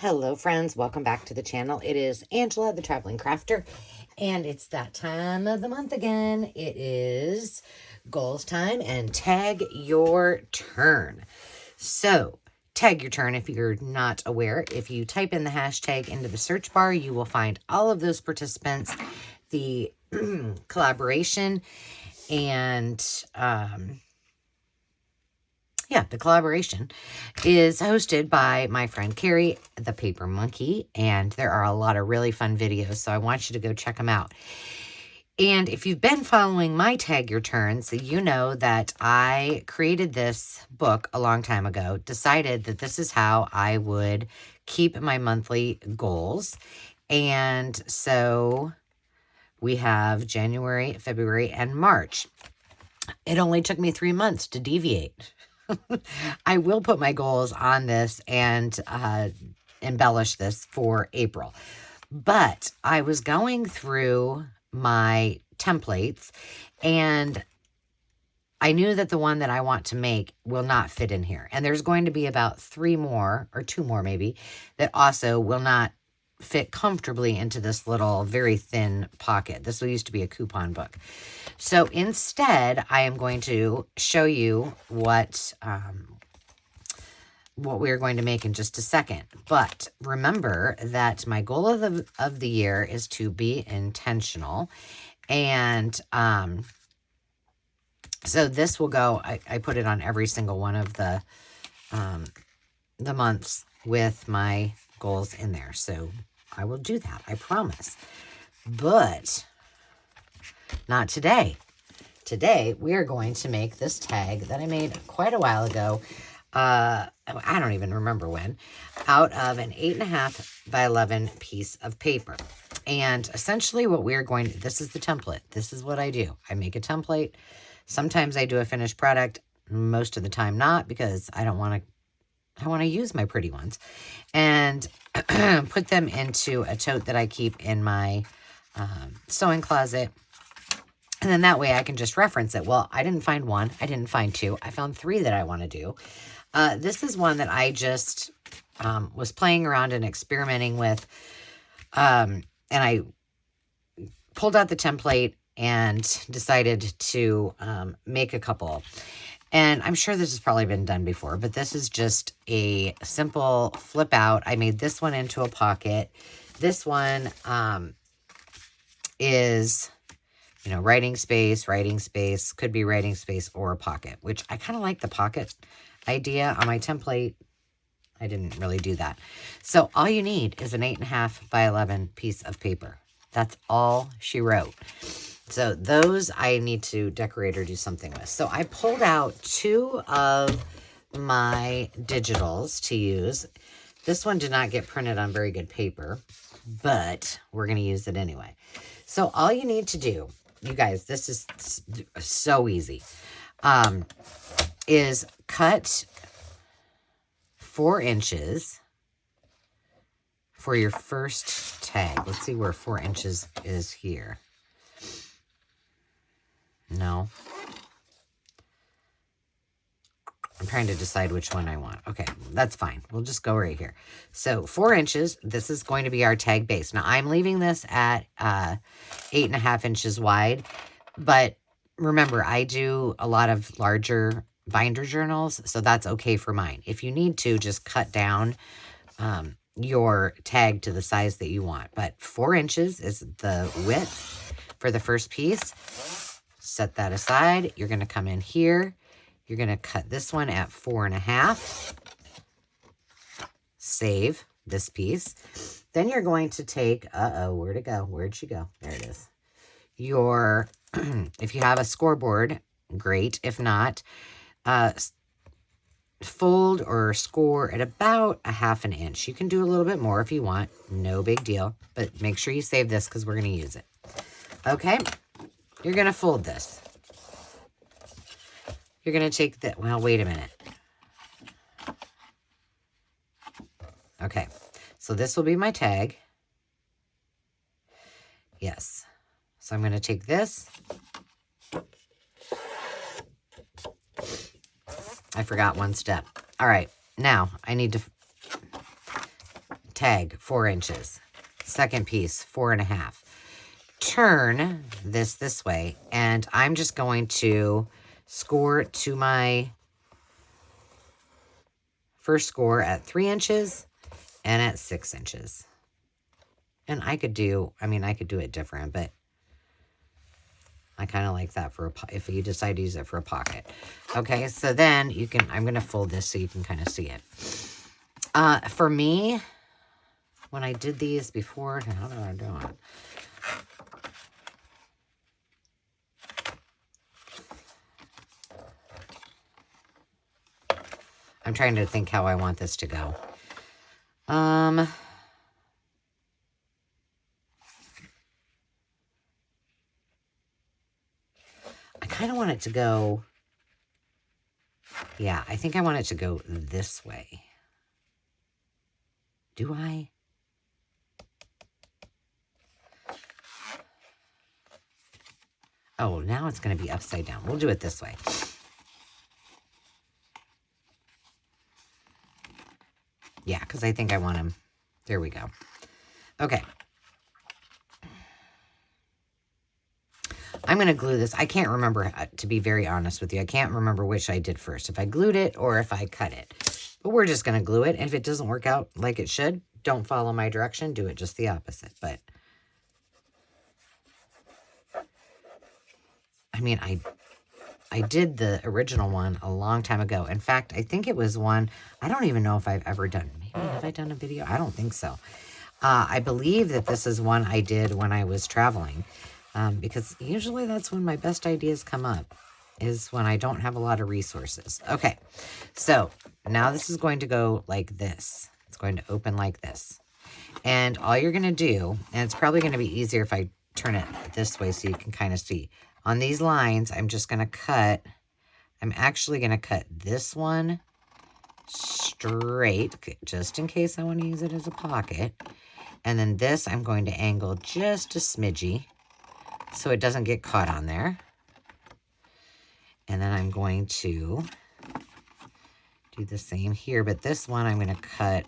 Hello friends, welcome back to the channel. It is Angela, the Traveling Crafter, and it's that time of the month again. It is goals time and tag your turn. So, tag your turn, if you're not aware, if you type in the hashtag into the search bar, you will find all of those participants, the collaboration, and the collaboration is hosted by my friend Carrie, the Paper Monkey, and there are a lot of really fun videos, so I want you to go check them out. And if you've been following my Tag Your Turns, you know that I created this book a long time ago, decided that this is how I would keep my monthly goals. And so we have January, February, and March. It only took me 3 months to deviate. I will put my goals on this and embellish this for April. But I was going through my templates and I knew that the one that I want to make will not fit in here. And there's going to be about 3 more, or 2 more maybe, that also will not fit comfortably into this little very thin pocket. This used to be a coupon book. So instead, I am going to show you what we are going to make in just a second. But remember that my goal of the year is to be intentional. And so this will go, I put it on every single one of the months with my goals in there. So I will do that, I promise. But not today. Today, we are going to make this tag that I made quite a while ago. I don't even remember when. Out of an 8.5 by 11 piece of paper. And essentially what we're going to, this is the template. This is what I do. I make a template. Sometimes I do a finished product. Most of the time not, because I want to use my pretty ones. And put them into a tote that I keep in my sewing closet. And then that way I can just reference it. Well, I didn't find 1. I didn't find 2. I found 3 that I want to do. This is one that I just was playing around and experimenting with. And I pulled out the template and decided to make a couple. And I'm sure this has probably been done before, but this is just a simple flip out. I made this one into a pocket. This one is, you know, writing space, could be writing space or a pocket, which I kind of like the pocket idea on my template. I didn't really do that. So all you need is an 8.5 by 11 piece of paper. That's all she wrote. So those I need to decorate or do something with. So I pulled out 2 of my digitals to use. This one did not get printed on very good paper, but we're going to use it anyway. So all you need to do, you guys, this is so easy, is cut 4 inches for your first tag. Let's see where 4 inches is here. No. I'm trying to decide which one I want. Okay, that's fine. We'll just go right here. So 4 inches, this is going to be our tag base. Now I'm leaving this at 8.5 inches wide, but remember I do a lot of larger binder journals, so that's okay for mine. If you need to, just cut down your tag to the size that you want. But 4 inches is the width for the first piece. Set that aside. You're going to come in here. You're going to cut this one at 4.5. Save this piece. Then you're going to take, where'd it go? Where'd she go? There it is. Your, if you have a scoreboard, great. If not, fold or score at about 1/2 inch. You can do a little bit more if you want. No big deal. But make sure you save this because we're going to use it. Okay? You're going to fold this. You're going to take the, well, wait a minute. Okay, so this will be my tag. Yes. So I'm going to take this. I forgot one step. All right, now I need to tag 4 inches, second piece 4.5. Turn this way, and I'm just going to score to my first score at 3 inches and at 6 inches. And I could do, I could do it different, but I kind of like that for if you decide to use it for a pocket. Okay, so then you can, I'm going to fold this so you can kind of see it. For me, when I did these before, how did I do it? I'm trying to think how I want this to go. I kind of want it to go, yeah, I think I want it to go this way. Do I? Oh, now it's going to be upside down. We'll do it this way. Yeah, because I think I want him. There we go. Okay. I'm going to glue this. I can't remember, to be very honest with you. I can't remember which I did first. If I glued it or if I cut it. But we're just going to glue it. And if it doesn't work out like it should, don't follow my direction. Do it just the opposite. But, I did the original one a long time ago. In fact, I think it was one, I don't even know if I've ever done, maybe have I done a video? I don't think so. I believe that this is one I did when I was traveling, because usually that's when my best ideas come up, is when I don't have a lot of resources. Okay, so now this is going to go like this. It's going to open like this. And all you're going to do, and it's probably going to be easier if I turn it this way so you can kind of see. On these lines, I'm just going to cut, I'm actually going to cut this one straight, just in case I want to use it as a pocket. And then this, I'm going to angle just a smidgy so it doesn't get caught on there. And then I'm going to do the same here, but this one I'm going to cut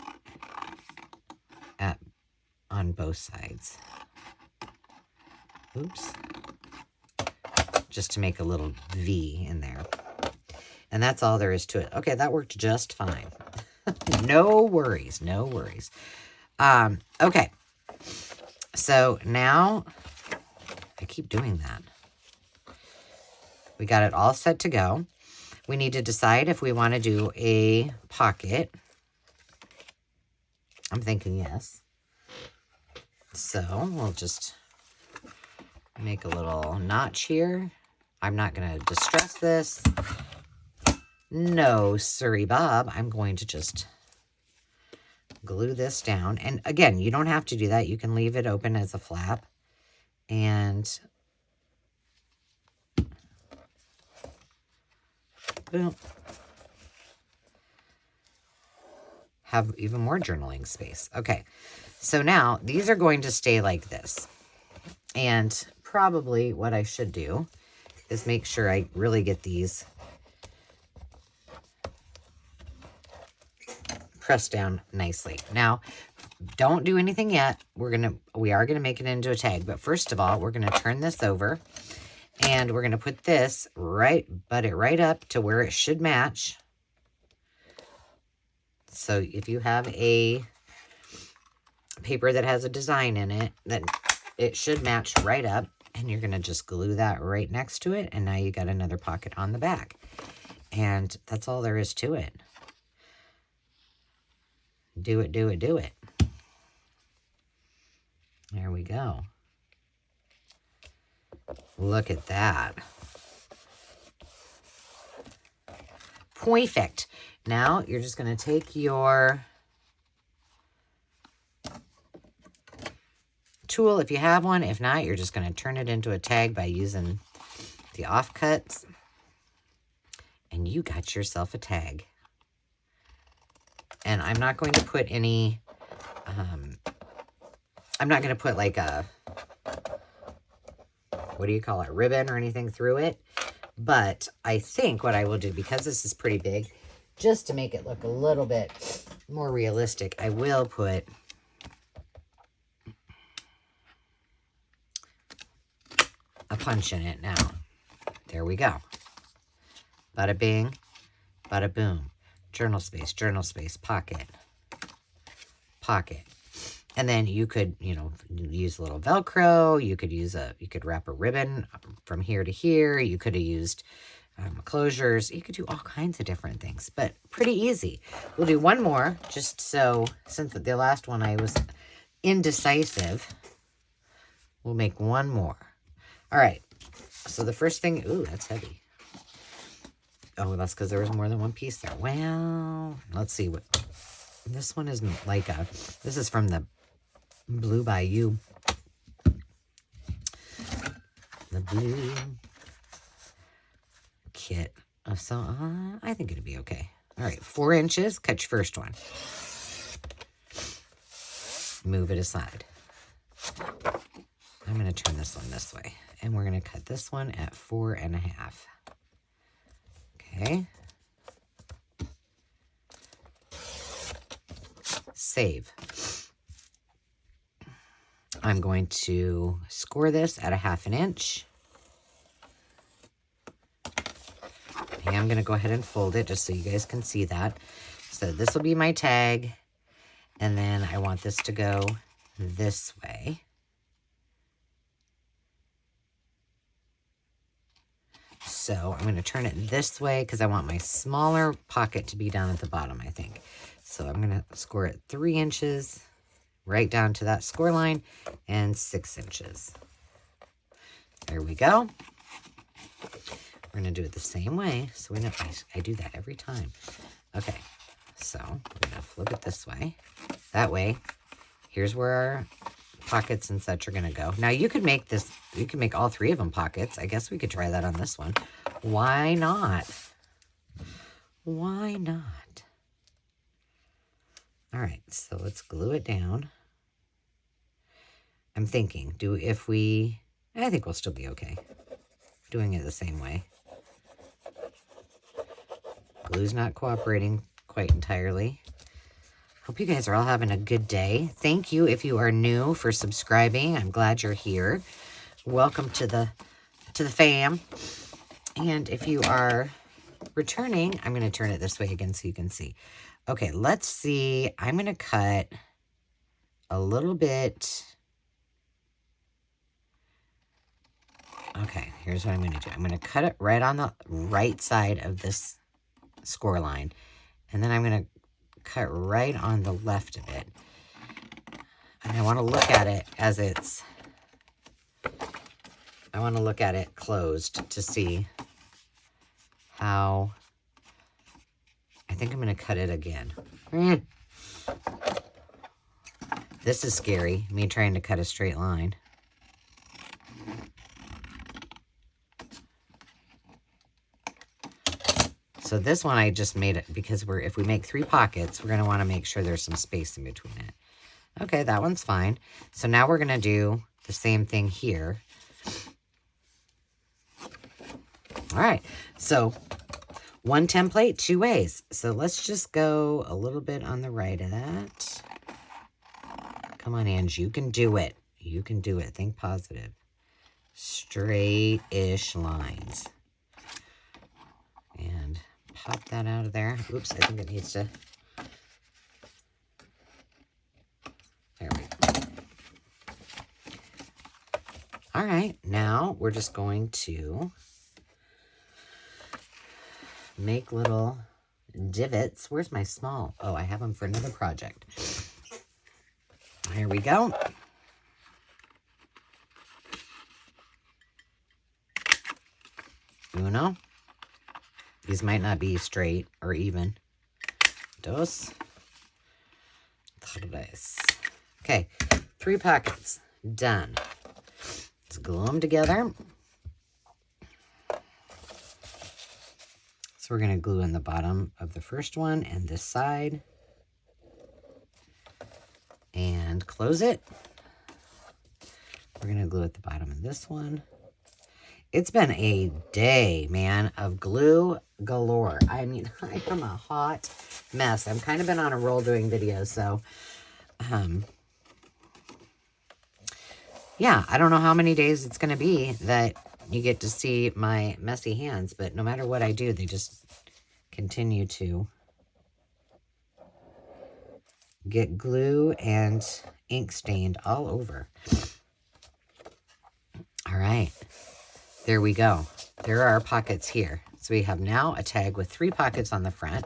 on both sides. Oops. Just to make a little V in there. And that's all there is to it. Okay, that worked just fine. No worries, no worries. Okay. So now, I keep doing that. We got it all set to go. We need to decide if we want to do a pocket. I'm thinking yes. So we'll just make a little notch here. I'm not going to distress this. No, sorry, Bob. I'm going to just glue this down. And again, you don't have to do that. You can leave it open as a flap. And boom. Have even more journaling space. Okay, so now these are going to stay like this. And probably what I should do is make sure I really get these pressed down nicely. Now, don't do anything yet. We are gonna make it into a tag, but first of all, we're gonna turn this over and we're gonna put this butt it right up to where it should match. So if you have a paper that has a design in it, then it should match right up. And you're going to just glue that right next to it. And now you got another pocket on the back. And that's all there is to it. Do it, do it, do it. There we go. Look at that. Perfect. Now you're just going to take your tool if you have one. If not, you're just going to turn it into a tag by using the offcuts. And you got yourself a tag. And I'm not going to put any, I'm not going to put like a, what do you call it, ribbon or anything through it. But I think what I will do, because this is pretty big, just to make it look a little bit more realistic, I will put a punch in it now. There we go. Bada bing, bada boom. Journal space, pocket, pocket. And then you could, you know, use a little Velcro. You could wrap a ribbon from here to here. You could have used closures. You could do all kinds of different things, but pretty easy. We'll do one more, just so, since the last one I was indecisive, we'll make one more. All right. So the first thing, ooh, that's heavy. Oh, that's because there was more than one piece there. Well, let's see what, this one is like this is from the Blue Bayou. The blue kit. So I think it'll be okay. All right, 4 inches. Cut your first one. Move it aside. I'm going to turn this one this way. And we're going to cut this one at 4.5. Okay. Save. I'm going to score this at 1/2 inch. And I'm going to go ahead and fold it just so you guys can see that. So this will be my tag. And then I want this to go this way. So I'm going to turn it this way because I want my smaller pocket to be down at the bottom, I think. So I'm going to score it 3 inches right down to that score line and 6 inches. There we go. We're going to do it the same way. So we know I do that every time. Okay, so we're going to flip it this way. That way, here's where our pockets and such are going to go. Now you could make this, you can make all 3 of them pockets. I guess we could try that on this one. Why not? Why not? All right, so let's glue it down. I'm thinking, I think we'll still be okay doing it the same way. Glue's not cooperating quite entirely. Hope you guys are all having a good day. Thank you if you are new for subscribing. I'm glad you're here. Welcome to the fam. And if you are returning, I'm going to turn it this way again so you can see. Okay, let's see. I'm going to cut a little bit. Okay, here's what I'm going to do. I'm going to cut it right on the right side of this score line. And then I'm going to cut right on the left of it. And I want to look at it as I want to look at it closed to see how. I think I'm going to cut it again. This is scary, me trying to cut a straight line. So this one I just made it because if we make 3 pockets, we're going to want to make sure there's some space in between it. Okay, that one's fine. So now we're going to do the same thing here. All right, so 1 template, 2 ways. So let's just go a little bit on the right of that. Come on, Ange, you can do it. You can do it. Think positive. Straight-ish lines. And pop that out of there. Oops, I think it needs to. There we go. All right, now we're just going to make little divots. Where's my small? Oh, I have them for another project. Here we go. Uno. These might not be straight or even. Dos. Tres. Okay, 3 pockets. Done. Let's glue them together. So we're going to glue in the bottom of the first one and this side. And close it. We're going to glue at the bottom of this one. It's been a day, man, of glue galore. I mean, I am a hot mess. I've kind of been on a roll doing videos, so yeah, I don't know how many days it's going to be that you get to see my messy hands, but no matter what I do, they just continue to get glue and ink stained all over. All right, there we go. There are our pockets here. So we have now a tag with 3 pockets on the front.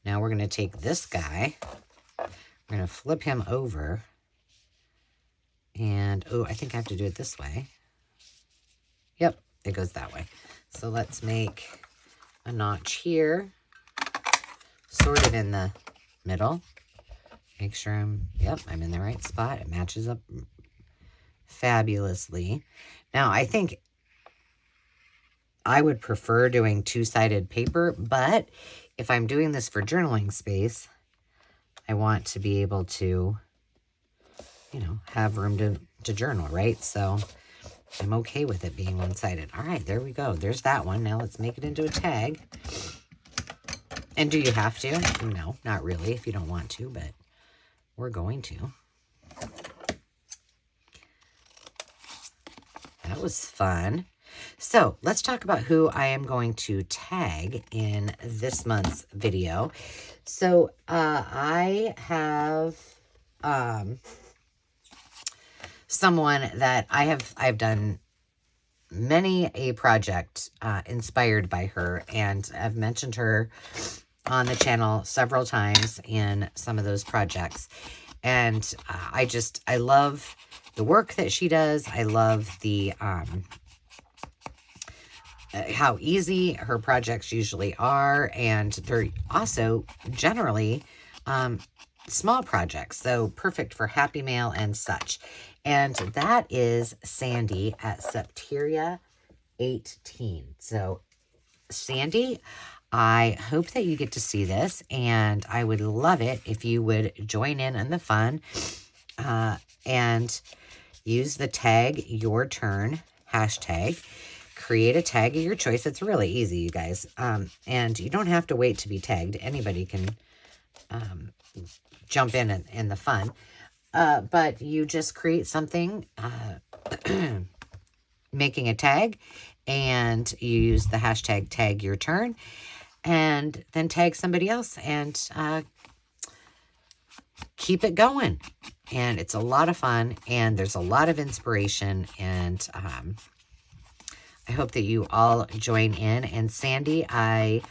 Now we're going to take this guy, we're going to flip him over, and, oh, I think I have to do it this way. Yep, it goes that way. So let's make a notch here, sort it in the middle. Make sure I'm in the right spot. It matches up fabulously. Now, I think I would prefer doing 2-sided paper, but if I'm doing this for journaling space, I want to be able to, you know, have room to journal, right? So I'm okay with it being one-sided. All right, there we go. There's that one. Now let's make it into a tag. And do you have to? No, not really if you don't want to, but we're going to. That was fun. So let's talk about who I am going to tag in this month's video. So I have someone that I've done many a project inspired by her, and I've mentioned her on the channel several times in some of those projects. And I love the work that she does. I love the how easy her projects usually are, and they're also generally small projects, so perfect for Happy Mail and such. And that is Sandy at Septeria 18. So Sandy, I hope that you get to see this, and I would love it if you would join in on the fun and use the TagYourTurn hashtag. Create a tag of your choice. It's really easy, you guys. And you don't have to wait to be tagged. Anybody can jump in the fun. But you just create something, making a tag, and you use the hashtag TagYourTurn, and then tag somebody else, and keep it going. And it's a lot of fun, and there's a lot of inspiration, and I hope that you all join in. And Sandy, I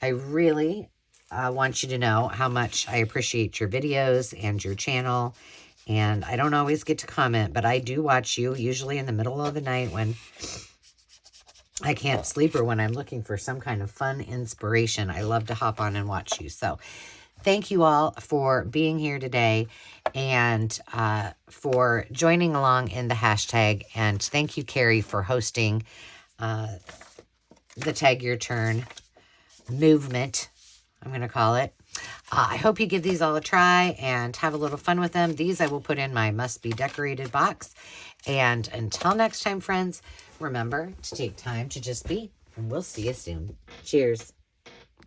really want you to know how much I appreciate your videos and your channel. And I don't always get to comment, but I do watch you, usually in the middle of the night when I can't sleep or when I'm looking for some kind of fun inspiration. I love to hop on and watch you. So thank you all for being here today, and for joining along in the hashtag. And thank you, Carrie, for hosting the Tag Your Turn movement, I'm going to call it. I hope you give these all a try and have a little fun with them. These I will put in my must-be decorated box. And until next time, friends, remember to take time to just be, and we'll see you soon. Cheers.